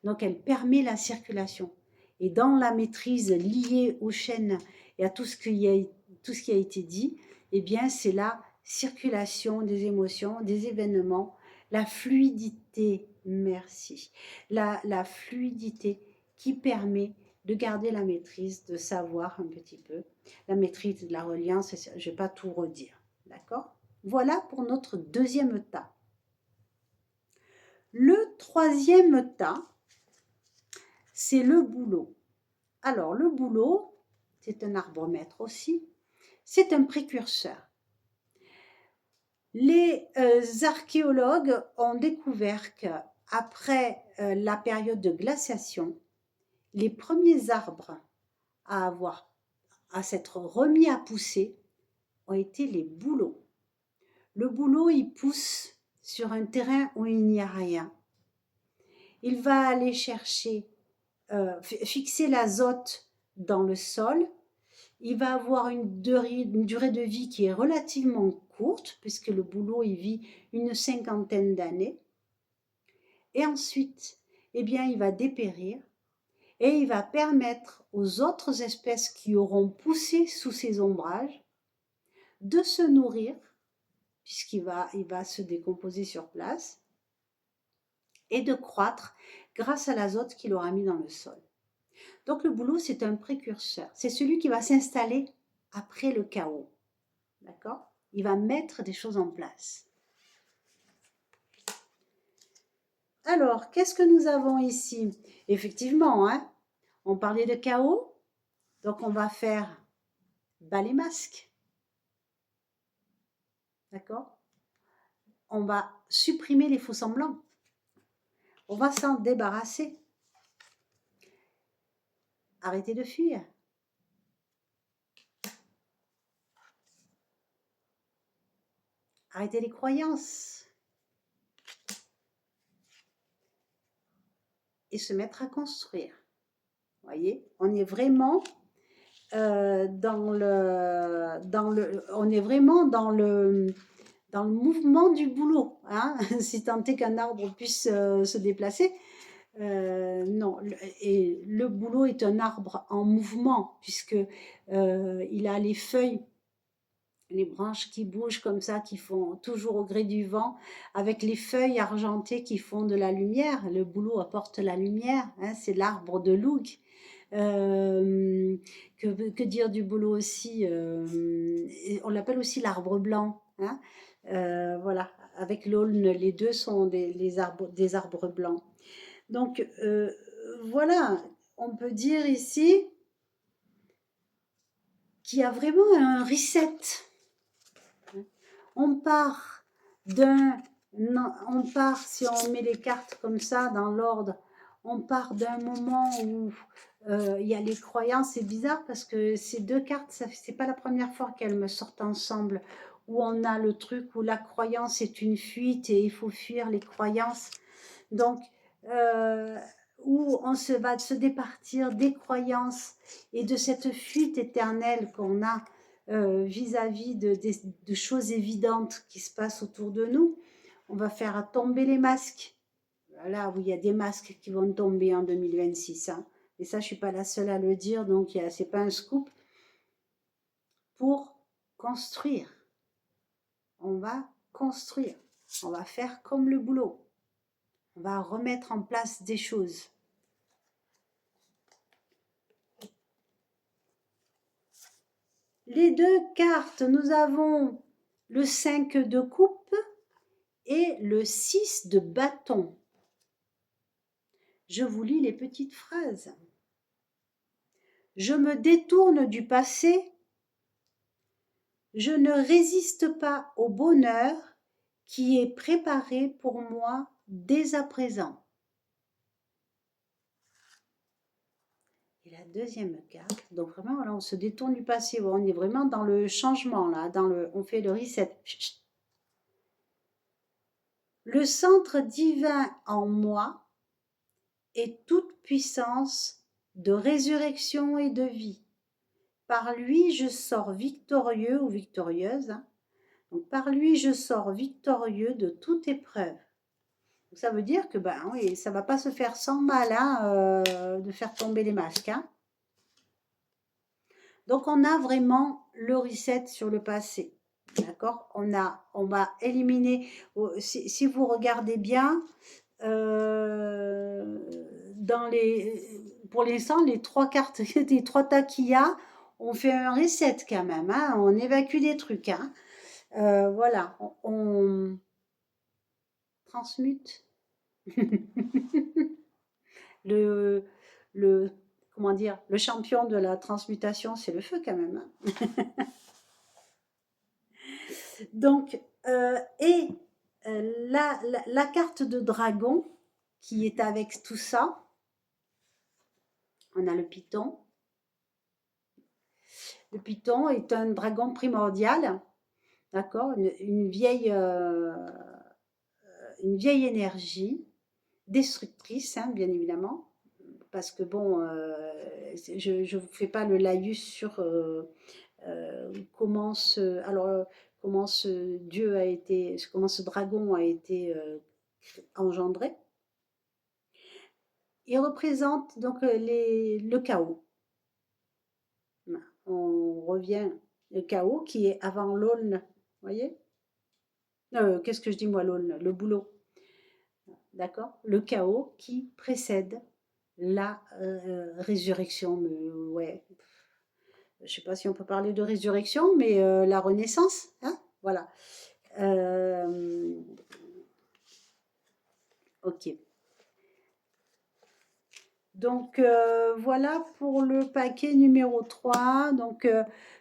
Donc, elle permet la circulation. Et dans la maîtrise liée aux chaînes et à tout ce qui a été dit, eh bien, c'est la circulation des émotions, des événements, la fluidité, merci, la fluidité qui permet de garder la maîtrise, de savoir un petit peu, la maîtrise de la reliance, je ne vais pas tout redire, d'accord? Voilà pour notre deuxième tas. Le troisième tas, c'est le bouleau. Alors, le bouleau, c'est un arbre-maître aussi, c'est un précurseur. Les archéologues ont découvert qu'après la période de glaciation, les premiers arbres à s'être remis à pousser ont été les bouleaux. Le bouleau, il pousse sur un terrain où il n'y a rien. Il va aller chercher, fixer l'azote dans le sol. Il va avoir une durée de vie qui est relativement courte, puisque le bouleau, il vit une cinquantaine d'années. Et ensuite, eh bien, il va dépérir et il va permettre aux autres espèces qui auront poussé sous ces ombrages de se nourrir, puisqu'il va se décomposer sur place, et de croître grâce à l'azote qu'il aura mis dans le sol. Donc le bouleau, c'est un précurseur. C'est celui qui va s'installer après le chaos. D'accord? Il va mettre des choses en place. Alors, qu'est-ce que nous avons ici? Effectivement, hein, on parlait de chaos. Donc on va faire bas les masques. D'accord? On va supprimer les faux semblants. On va s'en débarrasser. Arrêtez de fuir. Arrêtez les croyances. Et se mettre à construire. Vous voyez, on est vraiment dans le mouvement du boulot, hein, si tant est qu'un arbre puisse se déplacer. Non, et le bouleau est un arbre en mouvement, puisque il a les feuilles, les branches qui bougent comme ça, qui font toujours au gré du vent, avec les feuilles argentées qui font de la lumière. Le bouleau apporte la lumière, hein, c'est l'arbre de Loug. Que dire du bouleau aussi, on l'appelle aussi l'arbre blanc, hein, voilà, avec l'aulne, les deux sont des arbres blancs. Donc voilà, on peut dire ici qu'il y a vraiment un reset. On part, si on met les cartes comme ça dans l'ordre, on part d'un moment où il y a les croyances. C'est bizarre parce que ces deux cartes, c'est pas la première fois qu'elles me sortent ensemble, où on a le truc où la croyance est une fuite et il faut fuir les croyances. Donc, où on va se départir des croyances et de cette fuite éternelle qu'on a vis-à-vis de choses évidentes qui se passent autour de nous. On va faire tomber les masques. Là où il y a des masques qui vont tomber en 2026. Hein. Et ça, je ne suis pas la seule à le dire, donc ce n'est pas un scoop. Pour construire. On va construire. On va faire comme le boulot. On va remettre en place des choses. Les deux cartes, nous avons le 5 de coupe et le 6 de bâton. Je vous lis les petites phrases. Je me détourne du passé. Je ne résiste pas au bonheur qui est préparé pour moi dès à présent. Et la deuxième carte, donc vraiment là on se détourne du passé, on est vraiment dans le changement là, on fait le reset. Le centre divin en moi est toute puissance de résurrection et de vie. Par lui je sors victorieux ou victorieuse. Donc, par lui je sors victorieux de toute épreuve. Donc, ça veut dire que ben oui, ça ne va pas se faire sans mal de faire tomber les masques. Donc on a vraiment le reset sur le passé. D'accord, on va éliminer, si vous regardez bien, pour l'instant, les trois cartes, les trois tas qu'il y a, on fait un reset quand même, on évacue des trucs. Voilà, on transmute le, le, comment dire, le champion de la transmutation, c'est le feu quand même. Donc, la carte de dragon qui est avec tout ça, on a le python. Le python est un dragon primordial, d'accord, une vieille énergie destructrice, bien évidemment, parce que bon, je ne vous fais pas le laïus sur comment comment ce dragon a été engendré. Il représente donc le chaos. On revient le chaos qui est avant l'aulne, voyez. Qu'est-ce que je dis moi, l'aulne? Le boulot. D'accord. Le chaos qui précède la résurrection. Ouais. Je ne sais pas si on peut parler de résurrection, mais la renaissance. Voilà. Ok. Donc voilà pour le paquet numéro 3. Donc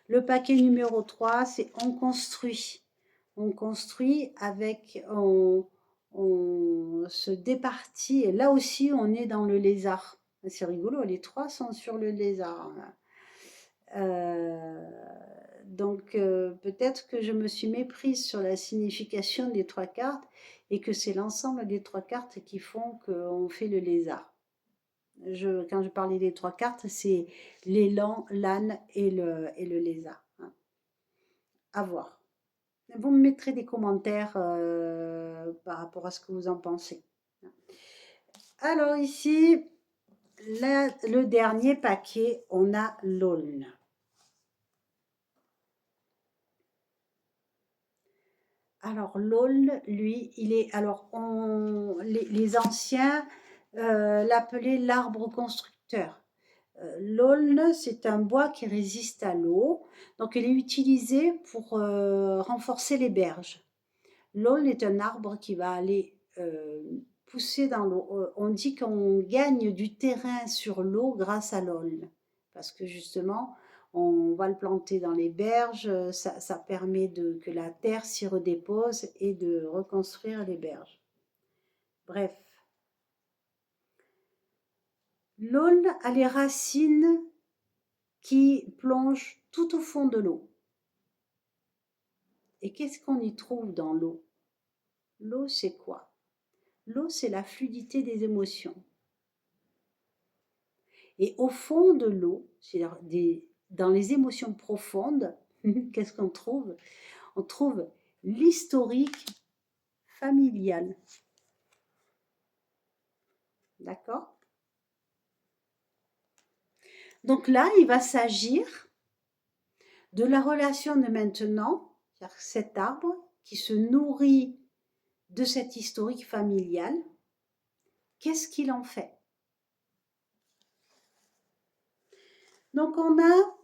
le paquet numéro 3, c'est on construit. On construit avec, on se départit. Et là aussi, on est dans le lézard. C'est rigolo, les trois sont sur le lézard. Donc peut-être que je me suis méprise sur la signification des trois cartes et que c'est l'ensemble des trois cartes qui font qu'on fait le lézard. Quand je parlais des trois cartes, c'est l'élan, l'âne et le lézard. À voir. Vous me mettrez des commentaires par rapport à ce que vous en pensez. Alors ici, le dernier paquet, on a l'aulne. Alors l'aulne, lui, il est... Alors les anciens l'appelaient l'arbre constructeur. L'aulne, c'est un bois qui résiste à l'eau, donc il est utilisé pour renforcer les berges. L'aulne est un arbre qui va aller pousser dans l'eau. On dit qu'on gagne du terrain sur l'eau grâce à l'aulne, parce que justement, on va le planter dans les berges, ça permet que la terre s'y redépose et de reconstruire les berges. Bref. L'aulne a les racines qui plongent tout au fond de l'eau. Et qu'est-ce qu'on y trouve dans l'eau? L'eau, c'est quoi? L'eau, c'est la fluidité des émotions. Et au fond de l'eau, dans les émotions profondes, qu'est-ce qu'on trouve? On trouve l'historique familial. D'accord? Donc là, il va s'agir de la relation de maintenant, c'est-à-dire cet arbre qui se nourrit de cet historique familial. Qu'est-ce qu'il en fait? Donc on a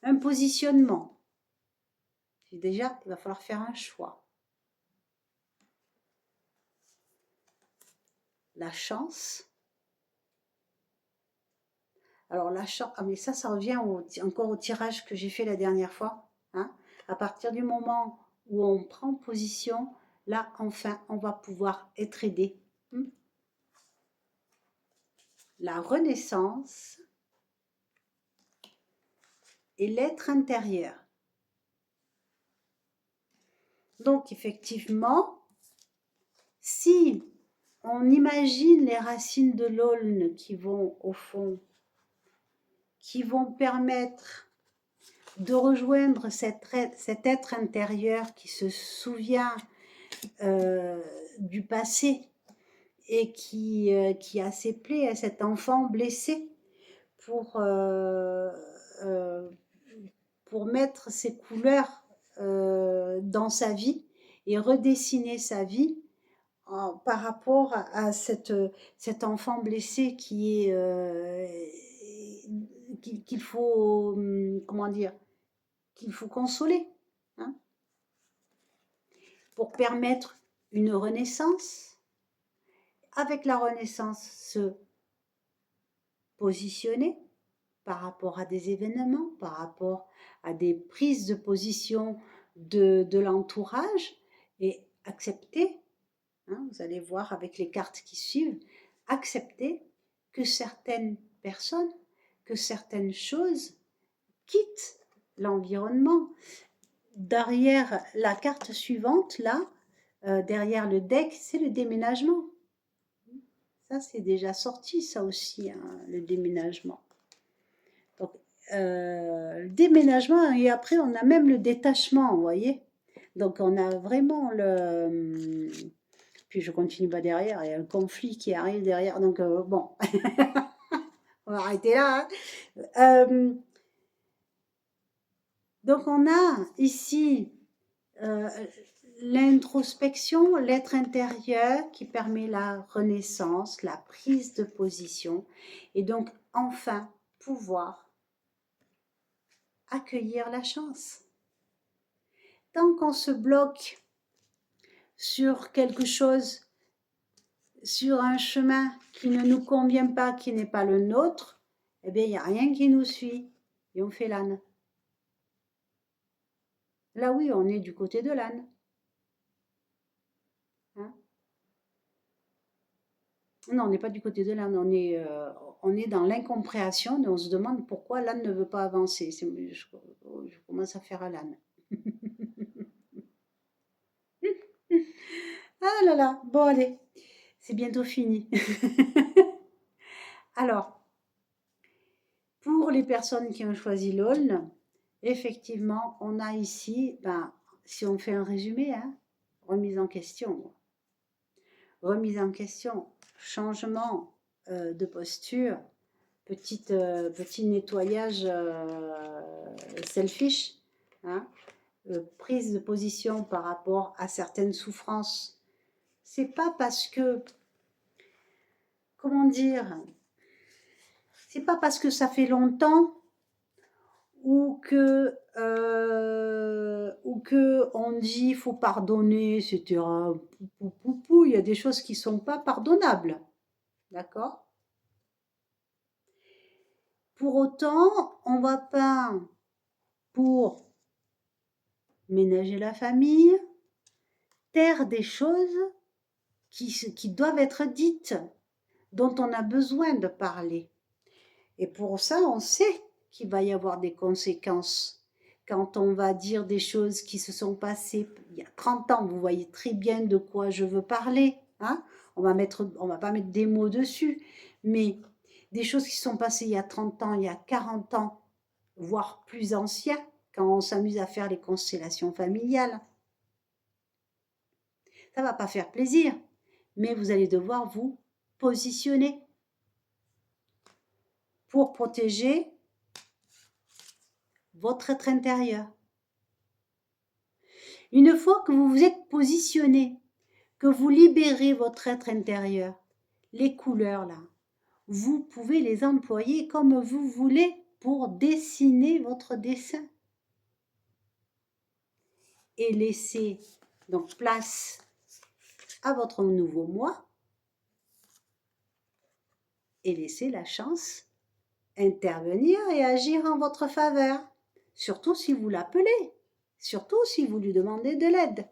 un positionnement. Déjà, il va falloir faire un choix. La chance. Alors la chance, ah mais ça revient encore au tirage que j'ai fait la dernière fois. Hein. À partir du moment où on prend position, là enfin on va pouvoir être aidé. La renaissance et l'être intérieur. Donc effectivement, si on imagine les racines de l'aulne qui vont au fond, qui vont permettre de rejoindre cet être intérieur qui se souvient du passé et qui a ses plaies, à cet enfant blessé euh, euh, pour mettre ses couleurs dans sa vie et redessiner sa vie par rapport à cet enfant blessé qui est qu'il faut comment dire, qu'il faut consoler, hein, pour permettre une renaissance. Avec la renaissance, se positionner par rapport à des événements, par rapport à des prises de position de l'entourage et accepter, hein, vous allez voir avec les cartes qui suivent, accepter que certaines personnes, que certaines choses quittent l'environnement. Derrière la carte suivante, là, derrière le deck, c'est le déménagement. Ça, c'est déjà sorti, ça aussi, hein, le déménagement. Donc, le déménagement, et après, on a même le détachement, vous voyez. Donc, on a vraiment le... Puis, je continue pas derrière, il y a un conflit qui arrive derrière. Donc, bon, on va arrêter là. Hein. Donc, on a ici l'introspection, l'être intérieur qui permet la renaissance, la prise de position et donc enfin pouvoir accueillir la chance. Tant qu'on se bloque sur quelque chose, sur un chemin qui ne nous convient pas, qui n'est pas le nôtre, eh bien, il n'y a rien qui nous suit et on fait l'âne. Là, oui, on est du côté de l'âne. Hein? Non, on n'est pas du côté de l'âne, on est dans l'incompréhension et on se demande pourquoi l'âne ne veut pas avancer. Je commence à faire à l'âne. Ah là là, bon allez, c'est bientôt fini. Alors, pour les personnes qui ont choisi l'Aulne, effectivement, on a ici, ben, si on fait un résumé, hein, remise en question. Remise en question, changement de posture, petit nettoyage selfish, hein, prise de position par rapport à certaines souffrances. C'est pas parce que, comment dire, c'est pas parce que ça fait longtemps ou que on dit faut pardonner, etc. Il y a des choses qui sont pas pardonnables, d'accord? Pour autant, on va pas, pour ménager la famille, taire des choses qui doivent être dites, dont on a besoin de parler. Et pour ça, on sait qu'il va y avoir des conséquences. Quand on va dire des choses qui se sont passées il y a 30 ans, vous voyez très bien de quoi je veux parler. Hein, on va pas mettre des mots dessus, mais des choses qui se sont passées il y a 30 ans, il y a 40 ans, voire plus anciens, quand on s'amuse à faire les constellations familiales. Ça ne va pas faire plaisir, mais vous allez devoir vous positionner pour protéger votre être intérieur. Une fois que vous vous êtes positionné, que vous libérez votre être intérieur, les couleurs là, vous pouvez les employer comme vous voulez pour dessiner votre dessin. et laissez donc place à votre nouveau moi et laissez la chance intervenir et agir en votre faveur, surtout si vous l'appelez, surtout si vous lui demandez de l'aide.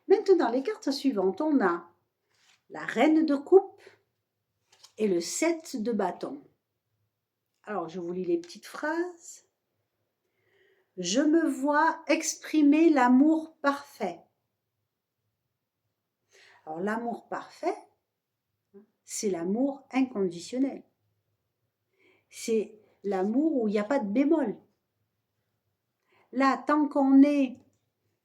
Maintenant, les cartes suivantes, on a la reine de coupe et le 7 de bâton. Alors, je vous lis les petites phrases. Je me vois exprimer l'amour parfait. Alors, l'amour parfait, c'est l'amour inconditionnel. C'est l'amour où il n'y a pas de bémol. Là, tant qu'on est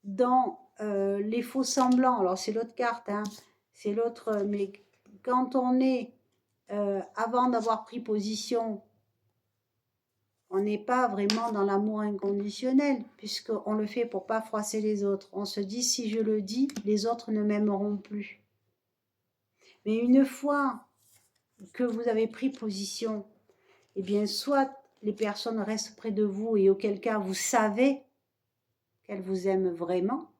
dans les faux semblants, alors c'est l'autre carte, hein, c'est l'autre, mais quand on est, avant d'avoir pris position, on n'est pas vraiment dans l'amour inconditionnel, puisqu'on le fait pour pas froisser les autres. On se dit, si je le dis, les autres ne m'aimeront plus. Mais une fois que vous avez pris position, eh bien, soit les personnes restent près de vous et auquel cas vous savez qu'elles vous aiment vraiment,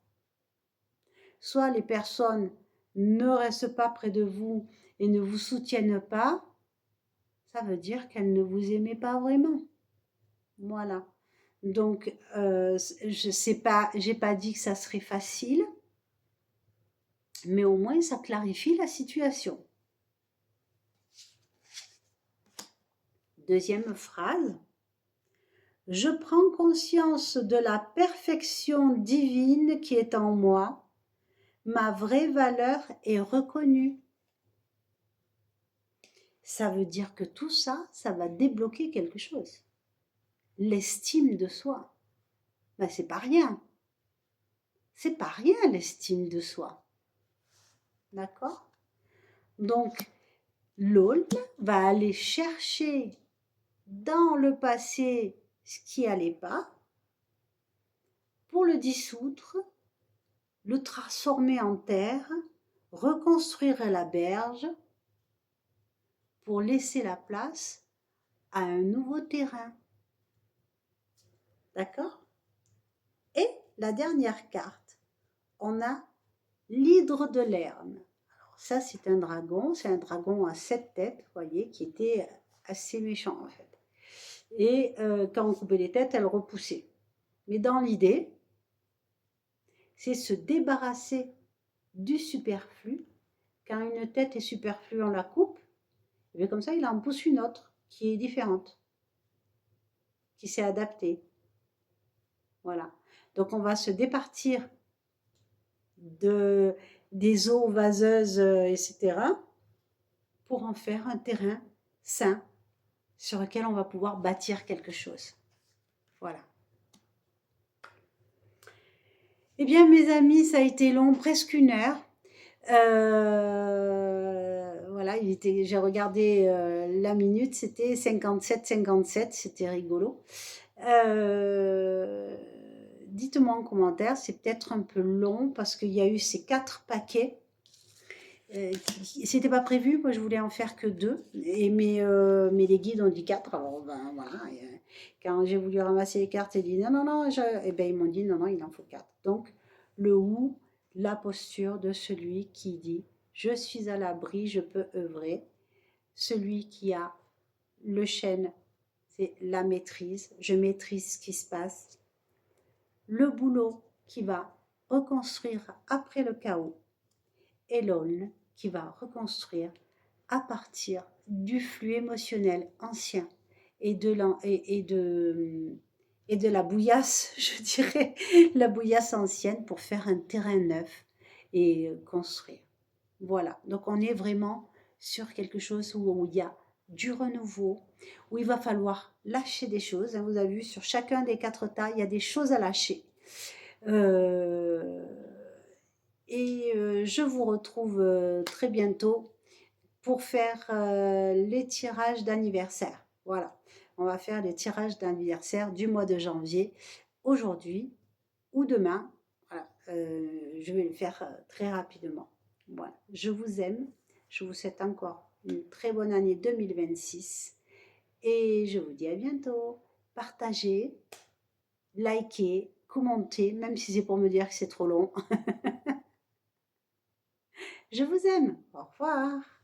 soit les personnes ne restent pas près de vous et ne vous soutiennent pas, ça veut dire qu'elles ne vous aimaient pas vraiment. Voilà. Donc, je sais pas, j'ai pas dit que ça serait facile, mais au moins ça clarifie la situation. Deuxième phrase. Je prends conscience de la perfection divine qui est en moi. Ma vraie valeur est reconnue. Ça veut dire que tout ça, ça va débloquer quelque chose. L'estime de soi. Ben, c'est pas rien. C'est pas rien l'estime de soi. D'accord? Donc, l'aulne va aller chercher dans le passé ce qui allait pas pour le dissoudre, le transformer en terre, reconstruire la berge pour laisser la place à un nouveau terrain. D'accord? Et la dernière carte, on a l'hydre de Lerne. Alors ça, c'est un dragon à 7 têtes, vous voyez, qui était assez méchant en fait. Et quand on coupait les têtes, elle repoussait. Mais dans l'idée, c'est se débarrasser du superflu. Quand une tête est superflue, on la coupe. Et bien comme ça, il en pousse une autre qui est différente, qui s'est adaptée. Voilà. Donc on va se départir des eaux vaseuses, etc., pour en faire un terrain sain sur lequel on va pouvoir bâtir quelque chose. Voilà. Eh bien, mes amis, ça a été long, presque 1 heure. Voilà, j'ai regardé la minute, c'était 57, c'était rigolo. Dites-moi en commentaire, c'est peut-être un peu long parce qu'il y a eu ces 4 paquets. C'était pas prévu, moi je voulais en faire que 2, mais les guides ont dit 4, alors ben voilà. Quand j'ai voulu ramasser les cartes, ils dit non, non, non, et ben ils m'ont dit non, non, il en faut 4. Donc le ou, la posture de celui qui dit je suis à l'abri, je peux œuvrer. Celui qui a le chêne, c'est la maîtrise, je maîtrise ce qui se passe. Le boulot qui va reconstruire après le chaos. Et l'aulne qui va reconstruire à partir du flux émotionnel ancien et de la bouillasse, je dirais, la bouillasse ancienne pour faire un terrain neuf et construire. Voilà, donc on est vraiment sur quelque chose où il y a du renouveau, où il va falloir lâcher des choses. Vous avez vu, sur chacun des 4 tas, il y a des choses à lâcher. Et je vous retrouve très bientôt pour faire les tirages d'anniversaire. Voilà, on va faire les tirages d'anniversaire du mois de janvier, aujourd'hui ou demain. Voilà, je vais le faire très rapidement. Voilà, je vous aime, je vous souhaite encore une très bonne année 2026 et je vous dis à bientôt. Partagez, likez, commenter, même si c'est pour me dire que c'est trop long. Je vous aime. Au revoir.